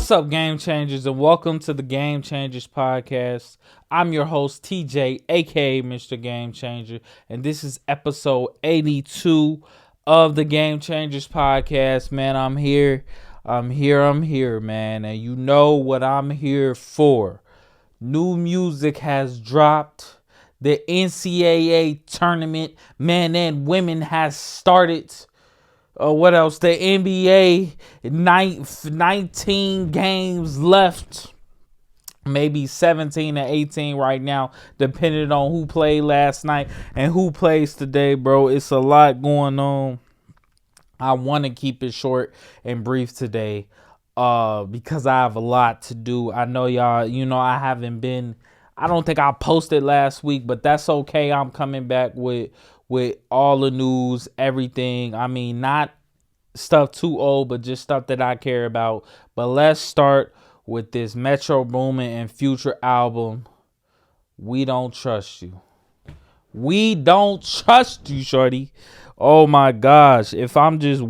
What's up, Game Changers, and welcome to the Game Changers Podcast. I'm your host, TJ, aka Mr. Game Changer, and this is episode 82 of the Game Changers Podcast. Man, I'm here, man, and you know what I'm here for. New music has dropped. The NCAA tournament, men and women, has started. What else? The NBA, 19 games left. Maybe 17 or 18 right now, depending on who played last night and who plays today, bro. It's a lot going on. I want to keep it short and brief today because I have a lot to do. I know y'all, I don't think I posted last week, but that's okay. I'm coming back with all the news, everything. I mean, not stuff too old, but just stuff that I care about. But let's start with this Metro Boomin and Future album, We Don't Trust You. We don't trust you, shorty. Oh my gosh. If I'm just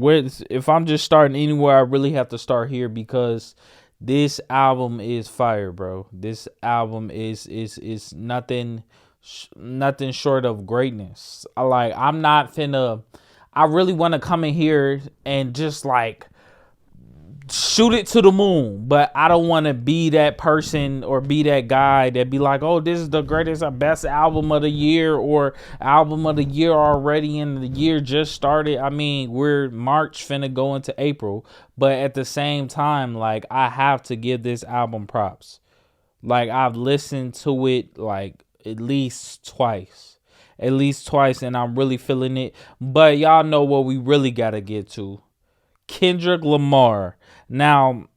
starting anywhere, I really have to start here because this album is fire, bro. This album is nothing short of greatness. I really want to come in here and just like shoot it to the moon, but I don't want to be that person or be that guy that be like, oh, this is the greatest or best album of the year or album of the year already and the year just started. I mean, we're March finna go into April, but at the same time, like, I have to give this album props. Like, I've listened to it like at least twice, and I'm really feeling it. But y'all know what we really got to get to. Kendrick Lamar. Now,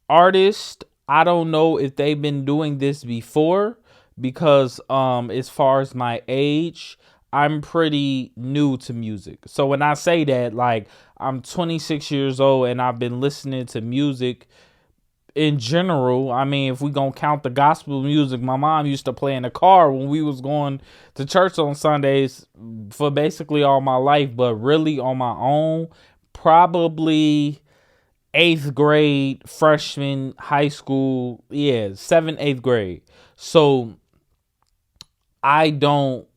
artists, I don't know if they've been doing this before because as far as my age, I'm pretty new to music. So when I say that, like, I'm 26 years old and I've been listening to music in general. I mean, if we gonna count the gospel music my mom used to play in the car when we was going to church on Sundays for basically all my life, but really on my own, probably 8th grade, freshman, high school, 7th, 8th grade. So I don't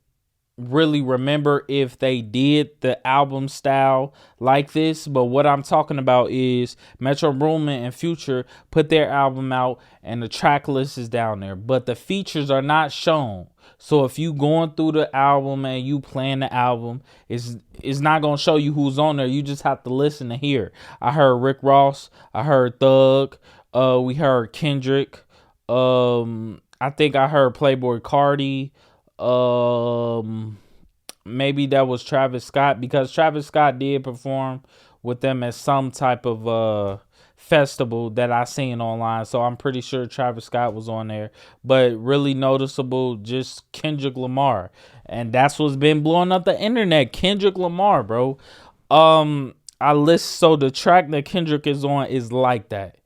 really remember if they did the album style like this, but what I'm talking about is Metro Boomin and Future put their album out and the track list is down there, but the features are not shown. So if you going through the album and you playing the album, it's not gonna show you who's on there. You just have to listen to hear. I heard Rick Ross, I heard Thug, we heard Kendrick, I think I heard Playboi Carti. Maybe that was Travis Scott because Travis Scott did perform with them at some type of festival that I seen online. So I'm pretty sure Travis Scott was on there. But really noticeable, just Kendrick Lamar. And that's what's been blowing up the internet. Kendrick Lamar, bro. So the track that Kendrick is on is Like That.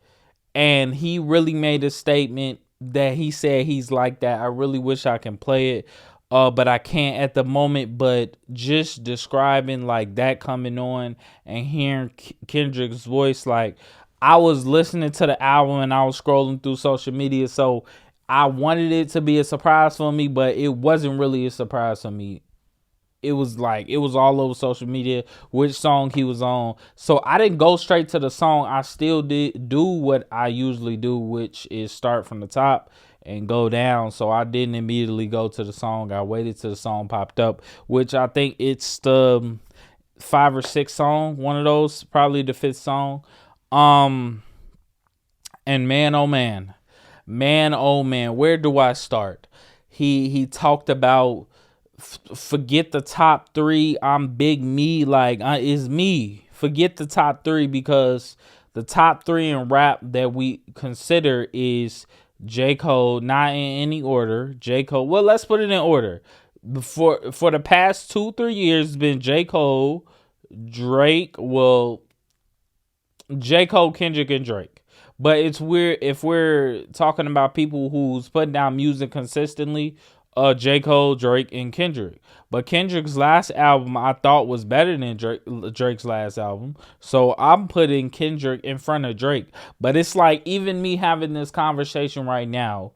And he really made a statement that he said he's like that. I really wish I can play it, but I can't at the moment. But just describing like that coming on and hearing Kendrick's voice, like I was listening to the album and I was scrolling through social media, so I wanted it to be a surprise for me, but it wasn't really a surprise for me. It was all over social media which song he was on. So I didn't go straight to the song. I still did do what I usually do, which is start from the top and go down. So I didn't immediately go to the song. I waited till the song popped up, which I think it's the 5 or 6 song. One of those, probably the 5th song. And man, oh man, where do I start? He talked about forget the top 3. I'm big me, like it's me. Forget the top 3 because the top 3 in rap that we consider is J. Cole, not in any order. J. Cole. Well, let's put it in order. For the past 2-3 years, it's been J. Cole, Drake. Well, J. Cole, Kendrick, and Drake. But it's weird if we're talking about people who's putting down music consistently. J. Cole, Drake, and Kendrick. But Kendrick's last album I thought was better than Drake's last album. So I'm putting Kendrick in front of Drake. But it's like even me having this conversation right now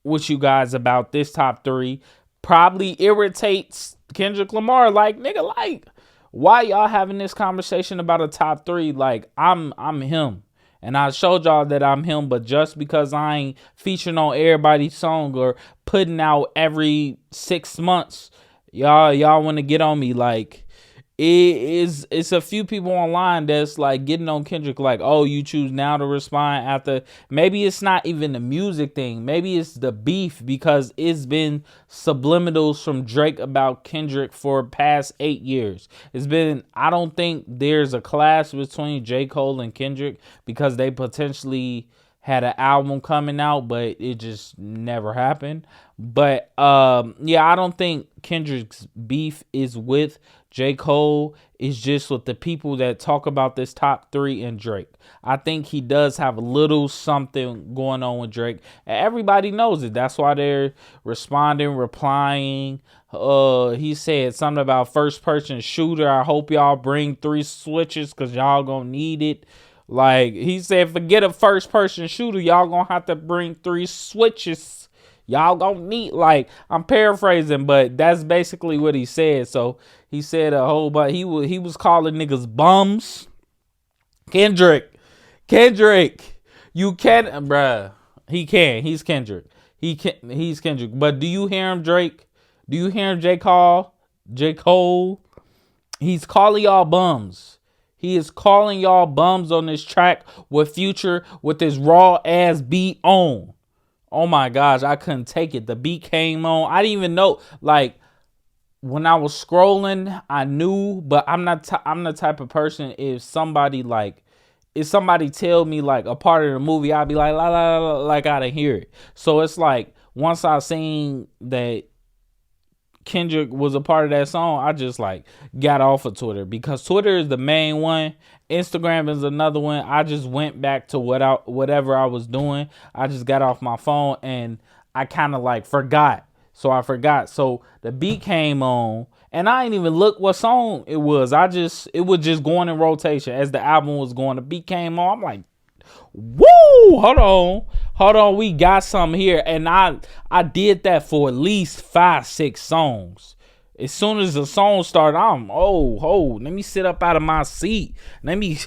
with you guys about this top three probably irritates Kendrick Lamar. Like, nigga, like, why y'all having this conversation about a top three? Like, I'm him. And I showed y'all that I'm him, but just because I ain't featuring on everybody's song or putting out every 6 months, y'all want to get on me. Like, it's a few people online that's like getting on Kendrick like, oh, you choose now to respond after. Maybe it's not even the music thing. Maybe it's the beef, because it's been subliminals from Drake about Kendrick for past 8 years. I don't think there's a clash between J. Cole and Kendrick because they potentially had an album coming out, but it just never happened. But yeah, I don't think Kendrick's beef is with J. Cole. It's just with the people that talk about this top three and Drake. I think he does have a little something going on with Drake. And everybody knows it. That's why they're replying. He said something about first person shooter. I hope y'all bring 3 switches because y'all gonna need it. Like, he said, forget a first person shooter. Y'all gonna have to bring 3 switches. Y'all gonna need, like, I'm paraphrasing, but that's basically what he said. So he said a whole bunch. He was calling niggas bums. Kendrick, you can't, bruh. He can. He's Kendrick. He's Kendrick. But do you hear him, Drake? Do you hear him, J. Cole? He's calling y'all bums. He is calling y'all bums on this track with Future with this raw ass beat on. Oh my gosh, I couldn't take it. The beat came on. I didn't even know. Like, when I was scrolling, I knew, but I'm the type of person, if somebody tell me like a part of the movie, I'll be like, la la la, like I didn't hear it. So it's like, once I seen that Kendrick was a part of that song, I just like got off of Twitter, because Twitter is the main one. Instagram is another one. I just went back to whatever I was doing. I just got off my phone and I kind of like forgot. So I forgot. So the beat came on and I didn't even look what song it was. It was just going in rotation as the album was going. The beat came on. I'm like, woo, hold on, we got something here. And I did that for at least 5-6 songs. As soon as the song started, I'm let me sit up out of my seat. Let me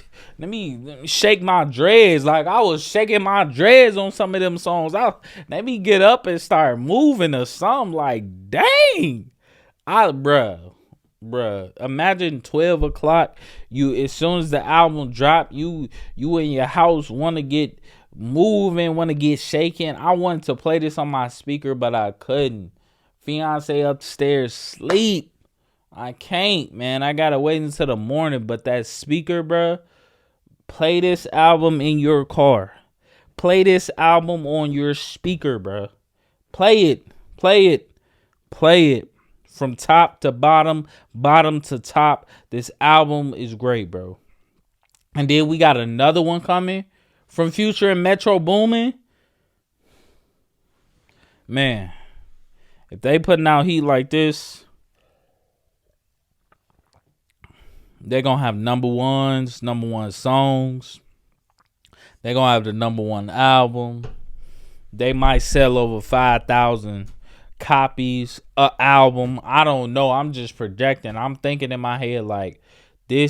shake my dreads. Like, I was shaking my dreads on some of them songs. Let me get up and start moving or something. Like, dang. Bruh, imagine 12 o'clock. As soon as the album dropped, you in your house want to get moving, want to get shaking. I wanted to play this on my speaker, but I couldn't. Fiance upstairs sleep. I can't, man. I gotta wait until the morning. But that speaker, bruh, play this album in your car. Play this album on your speaker, bruh. Play it. From top to bottom, bottom to top. This album is great, bro. And then we got another one coming from Future and Metro Boomin. Man, if they putting out heat like this, they're going to have number one songs. They're going to have the number one album. They might sell over 5,000 copies a album. I don't know. I'm just projecting. I'm thinking in my head like, they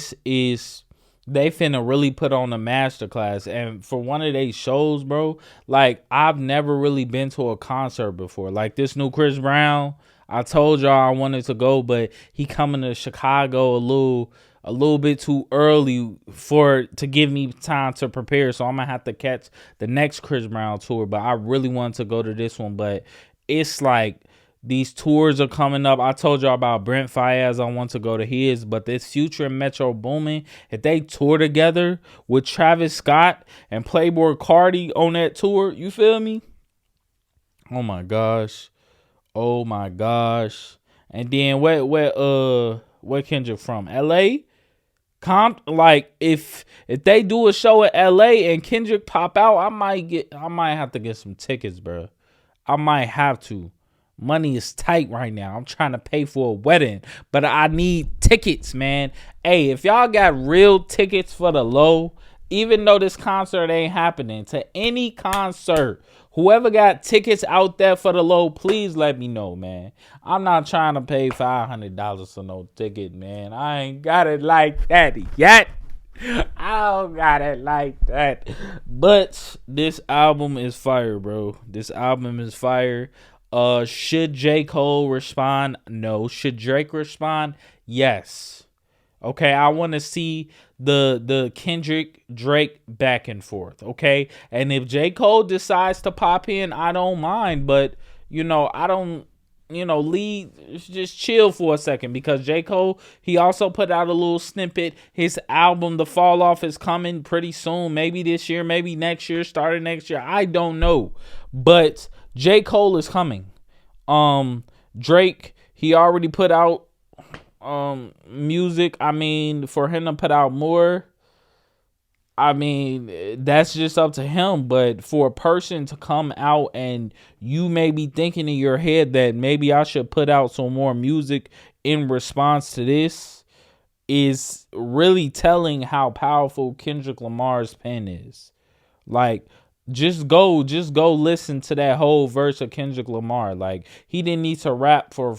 finna really put on a masterclass. And for one of these shows, bro, like, I've never really been to a concert before. Like this new Chris Brown, I told y'all I wanted to go, but he coming to Chicago a little bit too early to give me time to prepare. So I'm gonna have to catch the next Chris Brown tour. But I really wanted to go to this one. But it's like, these tours are coming up. I told y'all about Brent Faiyaz. I want to go to his. But this Future and Metro Boomin, if they tour together with Travis Scott and Playboi Carti on that tour, you feel me? Oh my gosh. And then where Kendrick from? LA? Like, if they do a show in LA and Kendrick pop out, I might have to get some tickets, bro. I might have to. Money is tight right now. I'm trying to pay for a wedding, but I need tickets, man. Hey, if y'all got real tickets for the low, even though this concert ain't happening, to any concert, whoever got tickets out there for the low, please let me know, man. I'm not trying to pay $500 for no ticket, man. I ain't got it like that yet. I don't got it like that. But this album is fire, bro. This album is fire. Should J. Cole respond? No. Should Drake respond? Yes. Okay, I want to see the Kendrick Drake back and forth. Okay, and if J. Cole decides to pop in, I don't mind, but I don't. Leave, just chill for a second, because J. Cole, he also put out a little snippet. His album, The Fall Off, is coming pretty soon. Maybe this year, maybe next year, starting next year. I don't know. But J. Cole is coming. Drake, he already put out music. I mean, for him to put out more, I mean, that's just up to him. But for a person to come out and you may be thinking in your head that maybe I should put out some more music in response to this, is really telling how powerful Kendrick Lamar's pen is. Like, just go listen to that whole verse of Kendrick Lamar. Like, he didn't need to rap for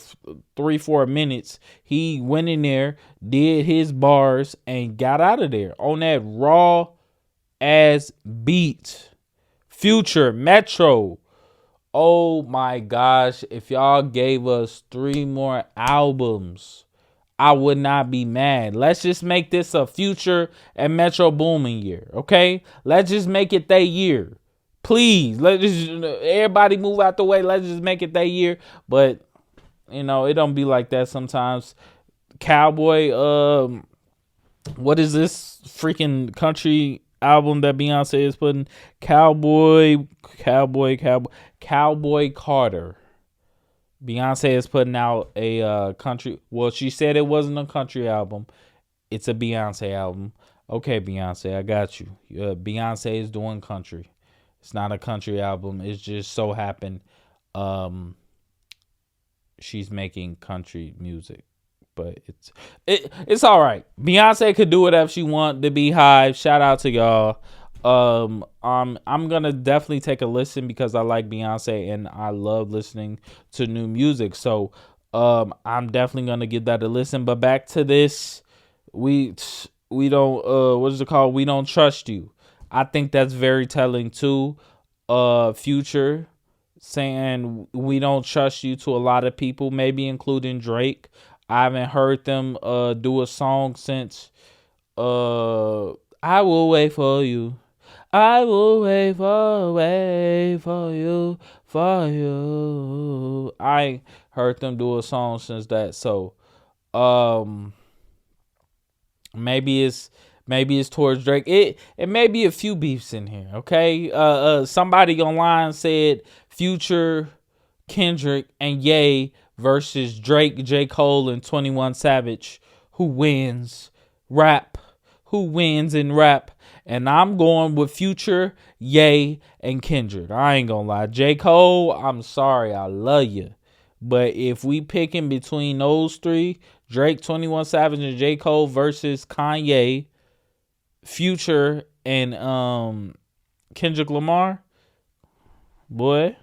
3-4 minutes. He went in there, did his bars, and got out of there on that raw ass beat. Future, Metro. Oh my gosh, if y'all gave us 3 more albums, I would not be mad. Let's just make this a Future and Metro Boomin year, okay? Let's just make it that year. Please, let's just, everybody move out the way. Let's just make it that year. But, it don't be like that sometimes. Cowboy, what is this freaking country album that Beyonce is putting? Cowboy Carter. Beyonce is putting out a country. Well, she said it wasn't a country album. It's a Beyonce album. Okay, Beyonce, I got you. Beyonce is doing country. It's not a country album. It's just so happened she's making country music. But it's all right. Beyonce could do whatever she want. The Beehive, shout out to y'all. I'm gonna definitely take a listen, because I like Beyonce and I love listening to new music. So I'm definitely gonna give that a listen. But back to this, we don't what is it called? We Don't Trust You. I think that's very telling too. Future saying we don't trust you to a lot of people, maybe including Drake. I haven't heard them do a song since I Will Wait For You. I will wait for you, for you. I heard them do a song since that. So maybe it's towards Drake. It may be a few beefs in here, okay? Somebody online said Future, Kendrick, and Ye versus Drake, J. Cole, and 21 Savage. Who wins rap? Who wins in rap? And I'm going with Future, Ye, and Kendrick. I ain't gonna lie. J. Cole, I'm sorry, I love you. But if we picking between those 3, Drake, 21 Savage, and J. Cole versus Kanye, Future, and Kendrick Lamar, boy,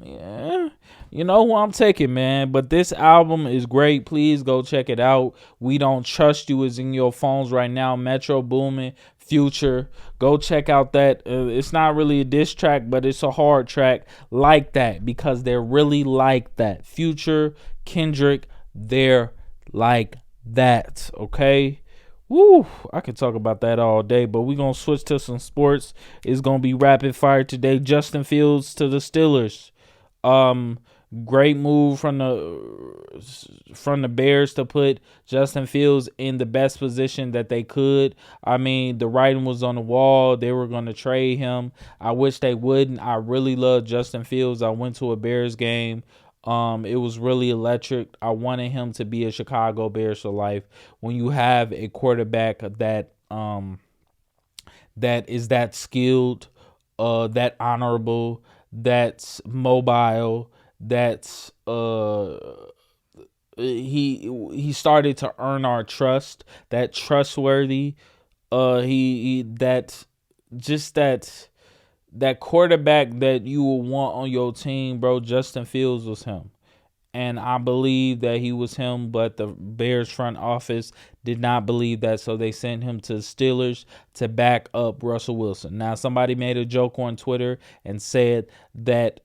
yeah, you know who I'm taking, man. But this album is great. Please go check it out. We Don't Trust You is in your phones right now. Metro Boomin, Future. Go check out that. It's not really a diss track, but it's a hard track like that, because they're really like that. Future, Kendrick, they're like that. Okay. Woo, I could talk about that all day, but we're going to switch to some sports. It's going to be rapid fire today. Justin Fields to the Steelers. Great move from the Bears to put Justin Fields in the best position that they could. I mean, the writing was on the wall. They were going to trade him. I wish they wouldn't. I really love Justin Fields. I went to a Bears game. It was really electric. I wanted him to be a Chicago Bears for life. When you have a quarterback that is that skilled, that honorable, that's mobile, that's he started to earn our trust, that trustworthy, he that just that quarterback that you will want on your team, bro. Justin Fields was him. And I believe that he was him, but the Bears front office did not believe that, so they sent him to the Steelers to back up Russell Wilson. Now, somebody made a joke on Twitter and said that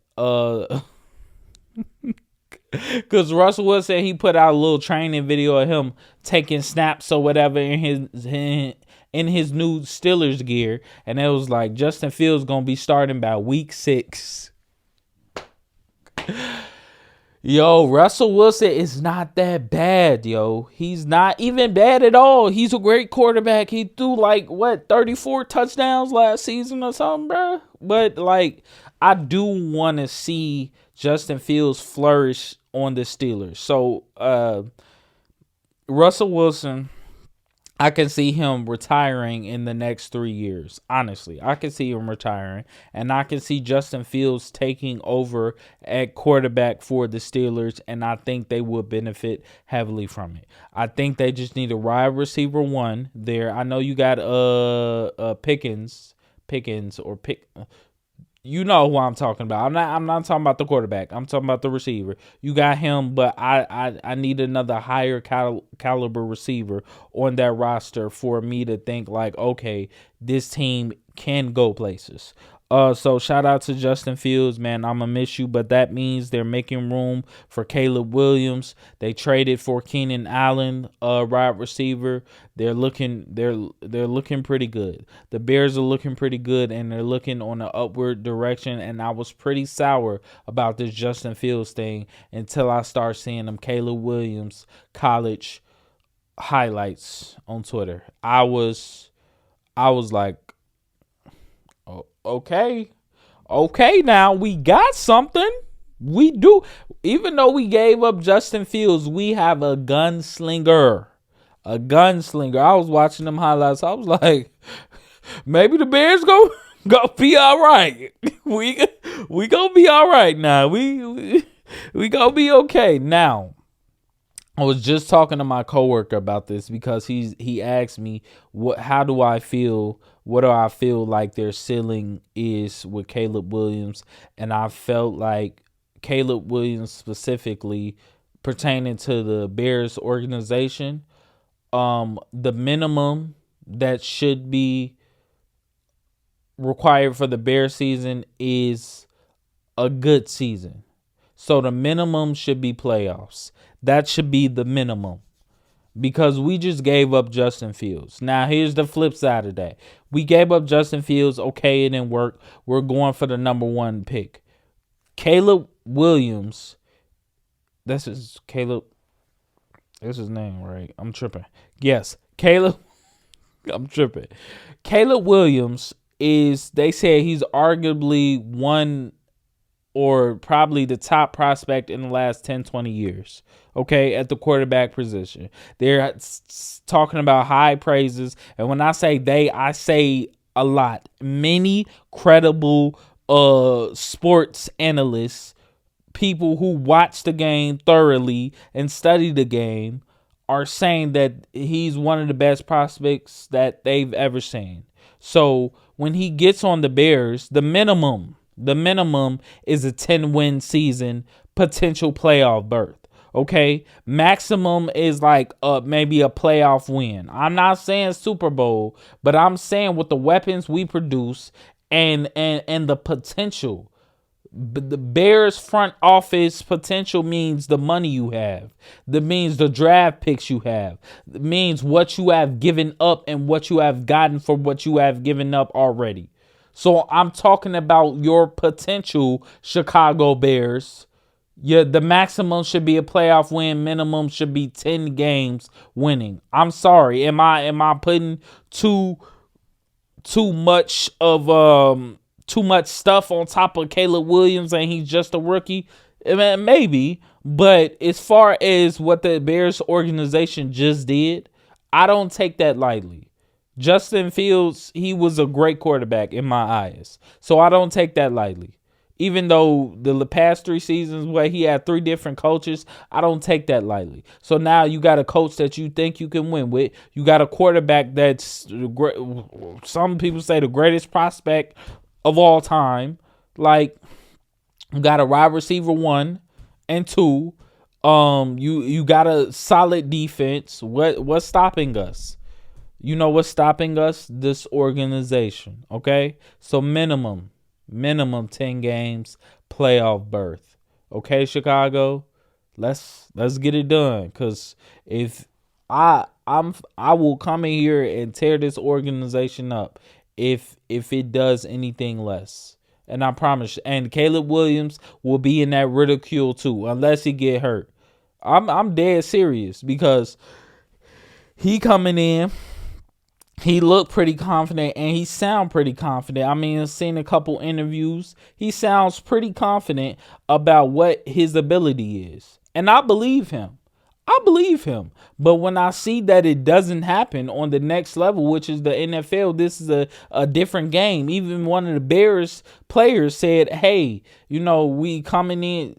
because Russell Wilson, he put out a little training video of him taking snaps or whatever in his new Steelers gear, and it was like Justin Fields gonna be starting by week 6. Yo, Russell Wilson is not that bad, yo. He's not even bad at all. He's a great quarterback. He threw 34 touchdowns last season or something, bro. But I do want to see Justin Fields flourish on the Steelers. So, Russell Wilson, I can see him retiring in the next 3 years. Honestly, I can see him retiring. And I can see Justin Fields taking over at quarterback for the Steelers. And I think they would benefit heavily from it. I think they just need a wide receiver one there. I know you got Pickens or Pick. You know who I'm talking about. I'm not talking about the quarterback. I'm talking about the receiver. You got him, but I need another higher caliber receiver on that roster for me to think okay, this team can go places. So shout out to Justin Fields, man. I'm gonna miss you, but that means they're making room for Caleb Williams. They traded for Keenan Allen, wide receiver. They're looking pretty good. The Bears are looking pretty good, and they're looking on an upward direction. And I was pretty sour about this Justin Fields thing until I start seeing them Caleb Williams college highlights on Twitter. I was like, okay, now we got something. We do. Even though we gave up Justin Fields, we have a gunslinger. I was watching them highlights. I was like, maybe the Bears go be all right. We gonna be all right now. We gonna be okay now. I was just talking to my coworker about this because he asked me how do I feel like their ceiling is with Caleb Williams, and I felt like Caleb Williams specifically pertaining to the Bears organization, the minimum that should be required for the Bears season is a good season. So the minimum should be playoffs. That should be the minimum, because we just gave up Justin Fields. Now, here's the flip side of that. We gave up Justin Fields. Okay, it didn't work. We're going for the number 1 pick. Caleb Williams. This is Caleb. That's his name, right? I'm tripping. Yes, Caleb. I'm tripping. Caleb Williams they say he's arguably one or probably the top prospect in the last 10, 20 years, okay, at the quarterback position. They're talking about high praises. And when I say they, I say a lot. Many credible sports analysts, people who watch the game thoroughly and study the game, are saying that he's one of the best prospects that they've ever seen. So when he gets on the Bears, the minimum is a 10-win season, potential playoff berth. Okay, maximum is maybe a playoff win. I'm not saying Super Bowl, but I'm saying with the weapons we produce and the potential. The Bears front office potential means the money you have. That means the draft picks you have. It means what you have given up and what you have gotten for what you have given up already. So I'm talking about your potential Chicago Bears. Yeah, the maximum should be a playoff win. Minimum should be 10 games winning. I'm sorry. Am I putting too much stuff on top of Caleb Williams and he's just a rookie? Maybe, but as far as what the Bears organization just did, I don't take that lightly. Justin Fields, he was a great quarterback in my eyes. So I don't take that lightly. Even though the past 3 seasons where he had 3 different coaches, I don't take that lightly. So now you got a coach that you think you can win with. You got a quarterback that's some people say the greatest prospect of all time. Like, you got a wide receiver 1 and 2. You got a solid defense. What's stopping us? You know what's stopping us? This organization. Okay, so minimum 10 games, playoff berth. Okay, Chicago, let's get it done. Cause if I will come in here and tear this organization up if it does anything less. And I promise. And Caleb Williams will be in that ridicule too, unless he get hurt. I'm dead serious because he coming in. He looked pretty confident and he sound pretty confident. I mean, I've seen a couple interviews. He sounds pretty confident about what his ability is. And I believe him. But when I see that it doesn't happen on the next level, which is the NFL, this is a different game. Even one of the Bears players said, hey, you coming in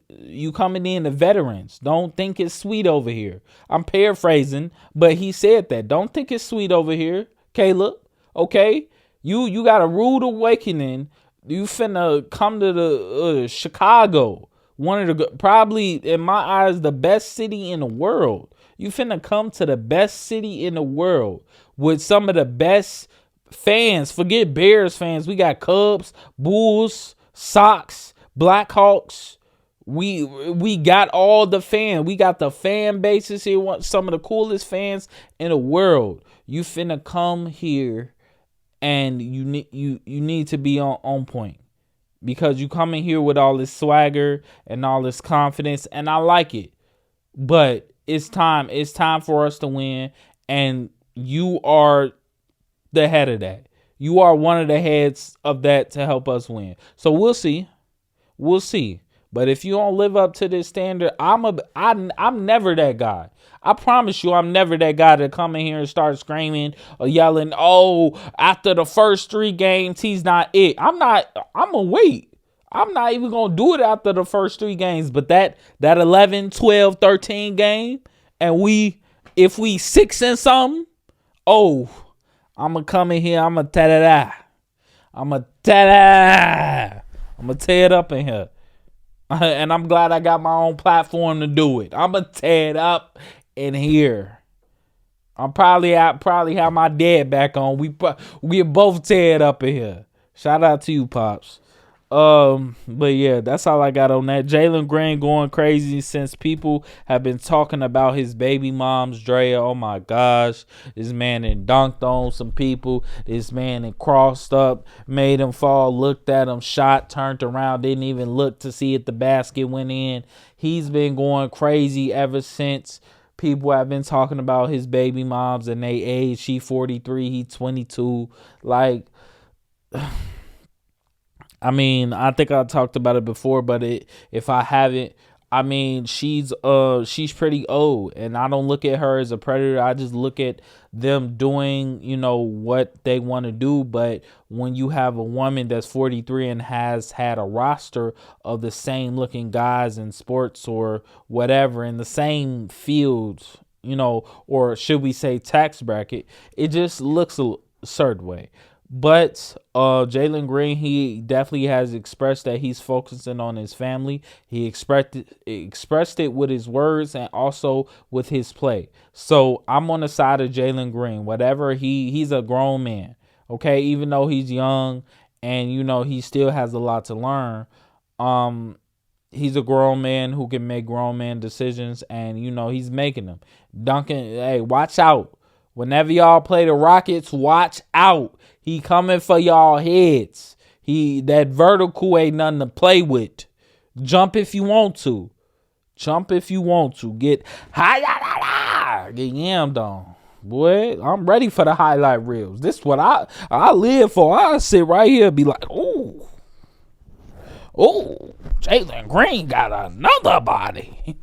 the veterans. Don't think it's sweet over here. I'm paraphrasing, but he said that. Don't think it's sweet over here, Caleb. Okay? You got a rude awakening. You finna come to the Chicago. One of the, probably in my eyes, the best city in the world. You finna come to the best city in the world with some of the best fans. Forget Bears fans. We got Cubs, Bulls, Sox, Blackhawks. We got all the fans. We got the fan bases here. Some of the coolest fans in the world. You finna come here and you need to be on point. Because you come in here with all this swagger and all this confidence, and I like it. But it's time. It's time for us to win, and you are the head of that. You are one of the heads of that to help us win. So we'll see. But if you don't live up to this standard, I'm never that guy. I promise you, I'm never that guy to come in here and start screaming or yelling, oh, after the first 3 games, he's not it. I'm gonna wait. I'm not even gonna do it after the first 3 games. But that 11, 12, 13 game, and if we 6 and something, oh, I'm gonna come in here, I'm gonna ta-da-da. I'm gonna ta-da. I'm gonna tear it up in here. And I'm glad I got my own platform to do it. I'm gonna tear it up in here. I'm probably have my dad back on. We both tear it up in here. Shout out to you, Pops. But yeah, that's all I got on that. Jalen Green going crazy since people have been talking about his baby mom's Drea. Oh my gosh, this man and dunked on some people. This man and crossed up, made him fall, looked at him, shot, turned around, didn't even look to see if the basket went in. He's been going crazy ever since. People have been talking about his baby moms and they age. She 43, he 22. Like, I mean, I think I talked about it before, but if I haven't, I mean, she's pretty old, and I don't look at her as a predator. I just look at them doing, what they want to do. But when you have a woman that's 43 and has had a roster of the same looking guys in sports or whatever in the same fields, or should we say tax bracket, it just looks a certain way. But Jalen Green, he definitely has expressed that he's focusing on his family. He expressed it with his words and also with his play. So I'm on the side of Jalen Green. Whatever, he's a grown man. Okay, even though he's young and he still has a lot to learn. He's a grown man who can make grown man decisions, and he's making them. Duncan, hey, watch out. Whenever y'all play the Rockets, watch out. He coming for y'all heads. That vertical ain't nothing to play with. Jump if you want to. Get high. Get yammed on. Boy, I'm ready for the highlight reels. This is what I live for. I sit right here and be like, ooh, Jalen Green got another body.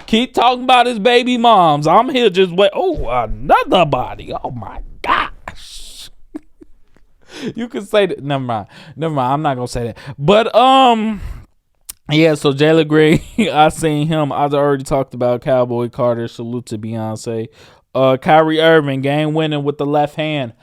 Keep talking about his baby moms. I'm here just wait. Oh, another body. Oh my gosh. You can say that. Never mind. I'm not gonna say that. But yeah. So Jalen Gray, I seen him. I already talked about Cowboy Carter. Salute to Beyonce. Kyrie Irving, game winning with the left hand.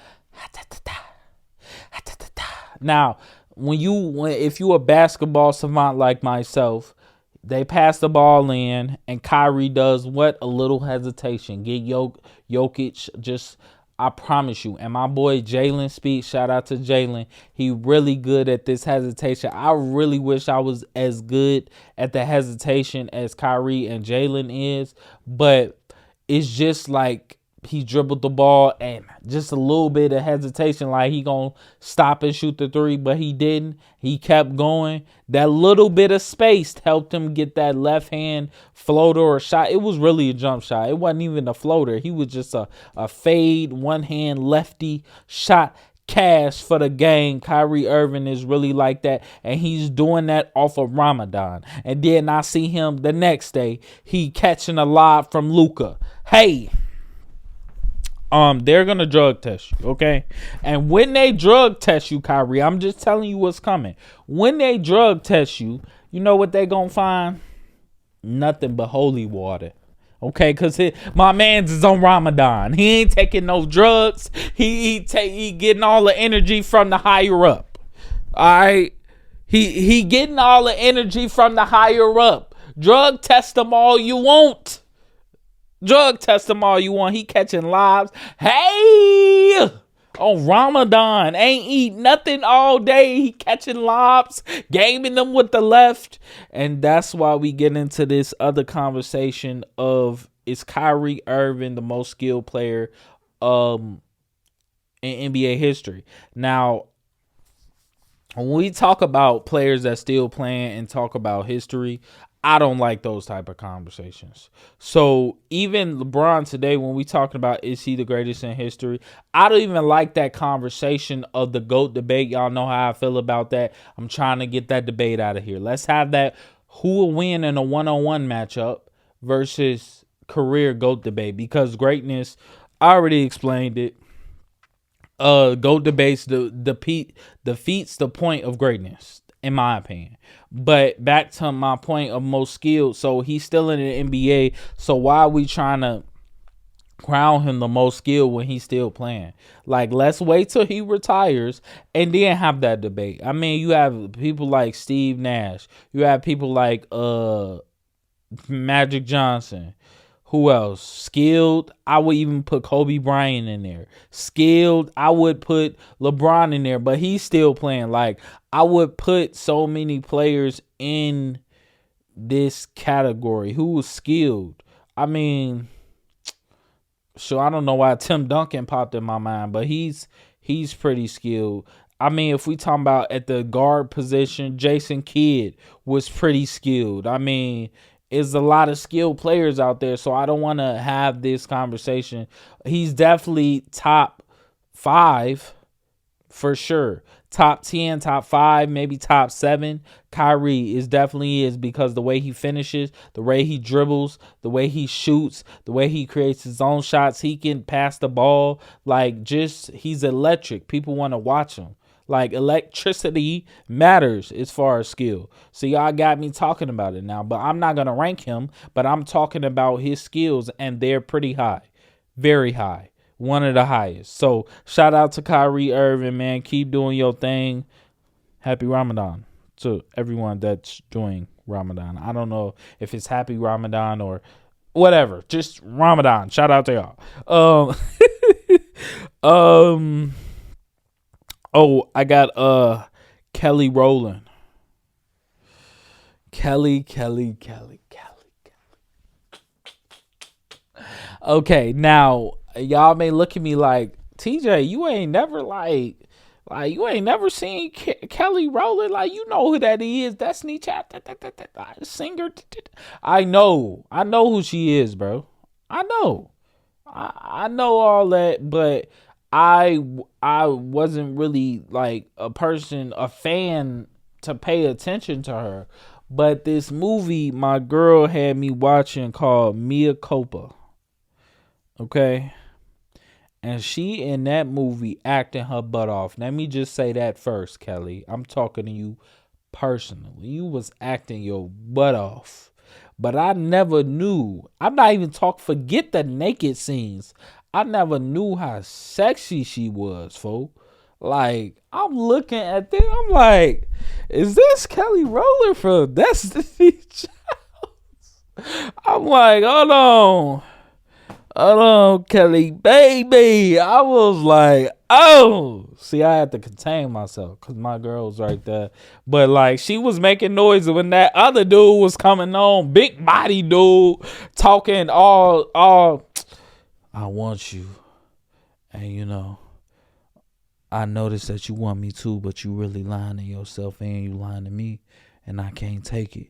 Now, if you a basketball savant like myself, they pass the ball in, and Kyrie does what? A little hesitation. Get Jokic just, I promise you. And my boy Jalen speaks. Shout out to Jalen. He really good at this hesitation. I really wish I was as good at the hesitation as Kyrie and Jalen is. But it's just like he dribbled the ball and just a little bit of hesitation, like he gonna stop and shoot the three, but he didn't. He kept going. That little bit of space helped him get that left hand floater or shot. It was really a jump shot. It wasn't even a floater. He was just a fade, one hand lefty shot. Cash for the game. Kyrie Irving is really like that, and he's doing that off of Ramadan. And then I see him the next day, he catching a lob from Luka. Hey, they're gonna drug test you, okay? And when they drug test you, Kyrie, I'm just telling you what's coming. When they drug test you, you know what they gonna find? Nothing but holy water. Okay, because my man's is on Ramadan. He ain't taking no drugs. He getting all the energy from the higher up. All right? He getting all the energy from the higher up. Drug test him all you want. Drug test him all you want. He catching lives. Hey! On Ramadan. Ain't eat nothing all day. He catching lobs, gaming them with the left. And that's why we get into this other conversation of, is Kyrie Irving the most skilled player in NBA history? Now, when we talk about players that still playing and talk about history, I don't like those type of conversations. So even LeBron today, when we talking about is he the greatest in history, I don't even like that conversation of the GOAT debate. Y'all know how I feel about that. I'm trying to get that debate out of here. Let's have that who will win in a one-on-one matchup versus career GOAT debate, because greatness, I already explained it. GOAT debates defeats the point of greatness, in my opinion. But back to my point of most skilled. So he's still in the NBA. So why are we trying to crown him the most skilled when he's still playing? Like, let's wait till he retires and then have that debate. I mean, you have people like Steve Nash. You have people like Magic Johnson. Who else? Skilled, I would even put Kobe Bryant in there. Skilled, I would put LeBron in there, but he's still playing. Like, I would put so many players in this category who was skilled. I mean, so I don't know why Tim Duncan popped in my mind, but he's pretty skilled. I mean, if we talking about at the guard position, Jason Kidd was pretty skilled. I mean, there's a lot of skilled players out there, so I don't want to have this conversation. He's definitely top 5 for sure. Top 10, top 5, maybe top 7. Kyrie definitely is, because the way he finishes, the way he dribbles, the way he shoots, the way he creates his own shots, he can pass the ball. Like, just, he's electric. People want to watch him. Like, electricity matters as far as skill. So y'all got me talking about it now, but I'm not going to rank him, but I'm talking about his skills, and they're pretty high. Very high. One of the highest. So shout out to Kyrie Irving, man. Keep doing your thing. Happy Ramadan to everyone that's doing Ramadan. I don't know if it's happy Ramadan or whatever. Just Ramadan. Shout out to y'all. Oh, I got Kelly Rowland. Kelly. Okay, now y'all may look at me like, TJ, you ain't never you ain't never seen Kelly Rowland. Like, you know who that is. That's Nietzsche, singer. I know who she is, bro. I know all that, but I wasn't really like a fan to pay attention to her. But this movie my girl had me watching called Mea Culpa. Okay. And she in that movie acting her butt off. Let me just say that first, Kelly. I'm talking to you personally. You was acting your butt off. But I never knew. I'm not even forget the naked scenes. I never knew how sexy she was, folks. Like, I'm looking at this, I'm like, is this Kelly Rowland from Destiny Child? I'm like, hold on, Kelly, baby. I was like, oh. See, I had to contain myself because my girl was right there. But, like, she was making noise when that other dude was coming on. Big body dude talking all, I want you. And, you know, I noticed that you want me too, but you really lying to yourself and you lying to me. And I can't take it.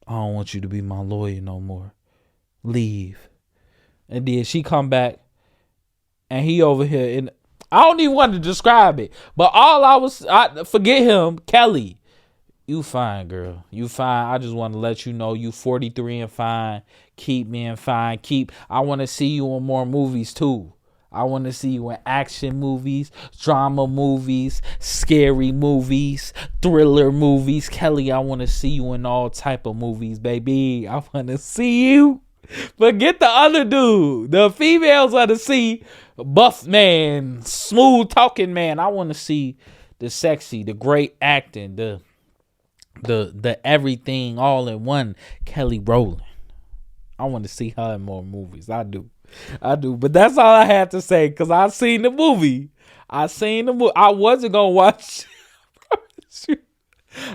I don't want you to be my lawyer no more. Leave. And then she come back and he over here. And I don't even want to describe it. But I forget him, Kelly. You fine, girl. You fine. I just want to let you know you 43 and fine. Keep being fine. I want to see you in more movies too. I want to see you in action movies, drama movies, scary movies, thriller movies. Kelly, I want to see you in all type of movies, baby. I want to see you. Forget the other dude. The females want to see buff man, smooth talking man. I want to see the sexy, the great acting, the everything all in one Kelly Rowland. I want to see her in more movies. I do. But that's all I had to say because I seen the movie. I wasn't going to watch.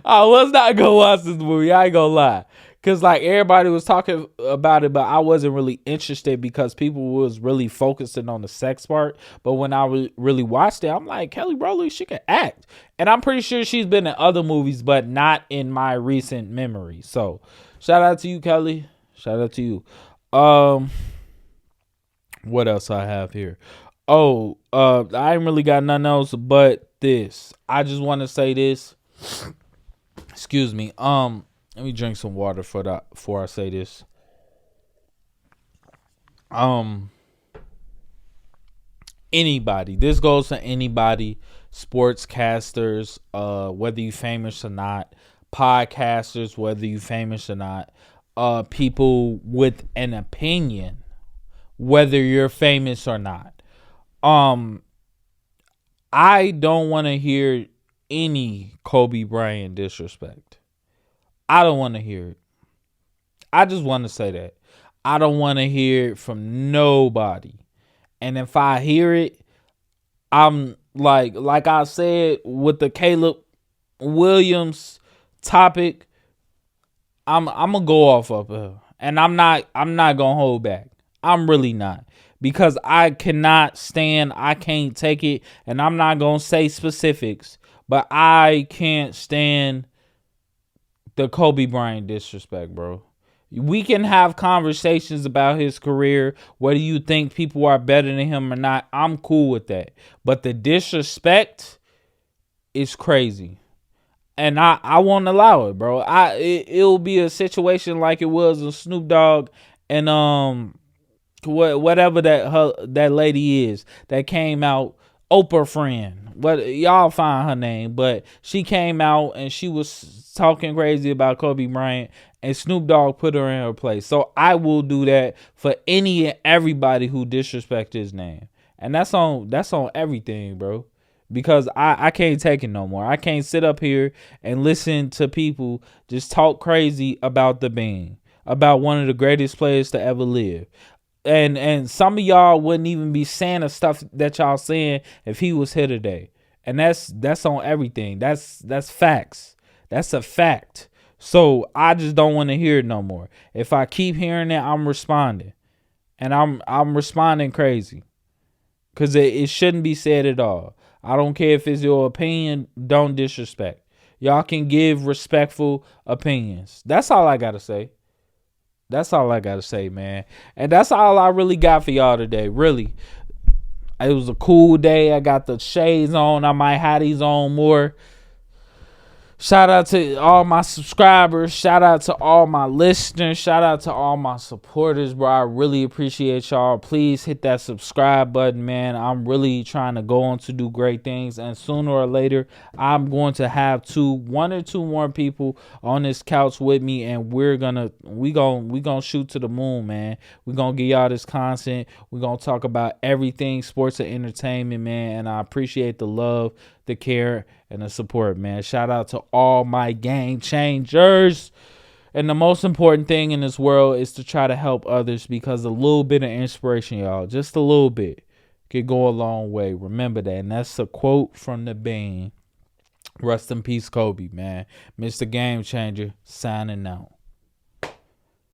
I was not going to watch this movie. I ain't going to lie. Because like everybody was talking about it, but I wasn't really interested because people was really focusing on the sex part. But when I really watched it, I'm like, Kelly Rowland, she can act. And I'm pretty sure she's been in other movies, but not in my recent memory. So shout out to you, Kelly. Shout out to you. What else I have here? I ain't really got nothing else but this. I just want to say this. Excuse me. Let me drink some water before I say this. Anybody. This goes to anybody. Sportscasters, whether you famous or not. Podcasters, whether you famous or not. People with an opinion, whether you're famous or not. I don't want to hear any Kobe Bryant disrespect. I don't want to hear it. I just want to say that. I don't want to hear it from nobody. And if I hear it, I'm like I said with the Caleb Williams topic, I'm gonna go off of her. And I'm not gonna hold back. I'm really not. Because I can't take it, and I'm not gonna say specifics, but I can't stand the Kobe Bryant disrespect, bro. We can have conversations about his career, whether you think people are better than him or not. I'm cool with that. But the disrespect is crazy. And I won't allow it, bro. It'll be a situation like it was in Snoop Dogg and whatever that lady is that came out, Oprah friend. What y'all find her name, but she came out and she was talking crazy about Kobe Bryant, and Snoop Dogg put her in her place. So I will do that for any and everybody who disrespect his name, and that's on everything, bro. Because I can't take it no more. I can't sit up here and listen to people just talk crazy about the Bean, about one of the greatest players to ever live. And some of y'all wouldn't even be saying the stuff that y'all saying if he was here today. And that's on everything. That's facts. That's a fact. So I just don't want to hear it no more. If I keep hearing it, I'm responding. And I'm responding crazy. Because it shouldn't be said at all. I don't care if it's your opinion. Don't disrespect. Y'all can give respectful opinions. That's all I got to say. That's all I got to say, man. And that's all I really got for y'all today. Really. It was a cool day. I got the shades on. I might have these on more. Shout out to all my subscribers. Shout out to all my listeners. Shout out to all my supporters, bro. I really appreciate y'all. Please hit that subscribe button, man. I'm really trying to go on to do great things. And sooner or later, I'm going to have one or two more people on this couch with me. And we gonna shoot to the moon, man. We're going to give y'all this content. We're going to talk about everything sports and entertainment, man. And I appreciate the love, the care, and the support, man. Shout out to all my game changers. And the most important thing in this world is to try to help others, because a little bit of inspiration, y'all, just a little bit, could go a long way. Remember that. And that's a quote from the band. Rest in peace, Kobe, man. Mr. Game Changer signing out.